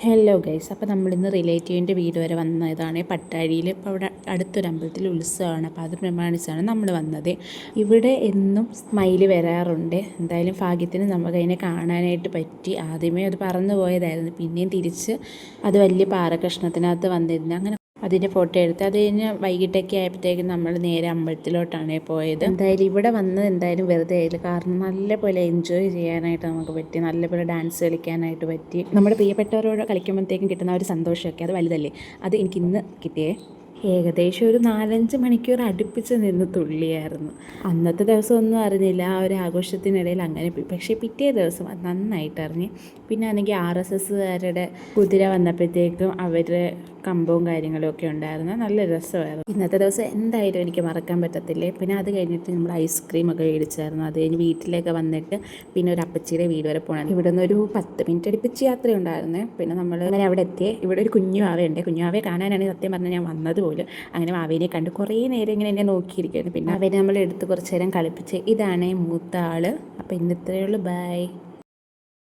Hello guys, അപ്പോൾ നമ്മളിന്ന് റിലേറ്റീവിൻ്റെ വീട് വരെ വന്നതാണ് പട്ടാഴിയിൽ. ഇപ്പോൾ അവിടെ അടുത്തൊരു അമ്പലത്തിൽ ഉത്സവമാണ്, അപ്പോൾ അത് പ്രമാണിച്ചാണ് നമ്മൾ വന്നത്. ഇവിടെ എന്നും സ്മൈല് വരാറുണ്ട്. എന്തായാലും ഭാഗ്യത്തിന് നമുക്ക് അതിനെ കാണാനായിട്ട് പറ്റി. ആദ്യമേ അത് പറന്നു പോയതായിരുന്നു, പിന്നെയും തിരിച്ച് അത് വലിയ പാറക്കഷ്ണത്തിനകത്ത് വന്നിരുന്നു. അങ്ങനെ അതിൻ്റെ ഫോട്ടോ എടുത്ത് അത് കഴിഞ്ഞ് വൈകിട്ടൊക്കെ ആയപ്പോഴത്തേക്കും നമ്മൾ നേരെ അമ്പലത്തിലോട്ടാണ് പോയത്. എന്തായാലും ഇവിടെ വന്നത് എന്തായാലും വെറുതെ ആയില്ല, കാരണം നല്ലപോലെ എൻജോയ് ചെയ്യാനായിട്ട് നമുക്ക് പറ്റി, നല്ലപോലെ ഡാൻസ് കളിക്കാനായിട്ട് പറ്റി. നമ്മുടെ പ്രിയപ്പെട്ടവരോട് കളിക്കുമ്പോഴത്തേക്കും കിട്ടുന്ന ഒരു സന്തോഷമൊക്കെ അത് വലുതല്ലേ. അത് എനിക്കിന്ന് കിട്ടിയേ. ഏകദേശം ഒരു 4-5 മണിക്കൂർ അടുപ്പിച്ച് നിന്ന് തുള്ളിയായിരുന്നു. അന്നത്തെ ദിവസം ഒന്നും അറിഞ്ഞില്ല, ആ ഒരു ആഘോഷത്തിനിടയിൽ അങ്ങനെ പോയി. പക്ഷേ പിറ്റേ ദിവസം അത് നന്നായിട്ട് അറിഞ്ഞ്. പിന്നെ ആണെങ്കിൽ RSSകാരുടെ കുതിര വന്നപ്പോഴത്തേക്കും അവർ കമ്പവും കാര്യങ്ങളും ഒക്കെ ഉണ്ടായിരുന്നു, നല്ല രസമായിരുന്നു. ഇന്നത്തെ ദിവസം എന്തായാലും എനിക്ക് മറക്കാൻ പറ്റത്തില്ലേ. പിന്നെ അത് കഴിഞ്ഞിട്ട് നമ്മൾ ഐസ്ക്രീമൊക്കെ മേടിച്ചായിരുന്നു. അത് കഴിഞ്ഞ് വീട്ടിലേക്ക് വന്നിട്ട് പിന്നെ ഒരു അപ്പച്ചിയുടെ വീട് വരെ പോകണം. ഇവിടെ നിന്ന് ഒരു 10 മിനിറ്റ് അടുപ്പിച്ച് യാത്രയുണ്ടായിരുന്നേ. പിന്നെ നമ്മൾ അങ്ങനെ അവിടെ എത്തിയേ. ഇവിടെ ഒരു കുഞ്ഞു ആവയുണ്ട്. കുഞ്ഞുവാവയെ കാണാനാണ് സത്യം പറഞ്ഞാൽ ഞാൻ വന്നത് പോലും. അങ്ങനെ മാവേനെ കണ്ട് കുറേ നേരം ഇങ്ങനെ എന്നെ നോക്കിയിരിക്കുകയായിരുന്നു. പിന്നെ അവനെ നമ്മൾ എടുത്ത് കുറച്ച് നേരം കളിപ്പിച്ച്. ഇതാണ് മൂത്ത ആൾ. അപ്പോൾ ഇന്നത്രയേ ഉള്ളൂ. ബൈ.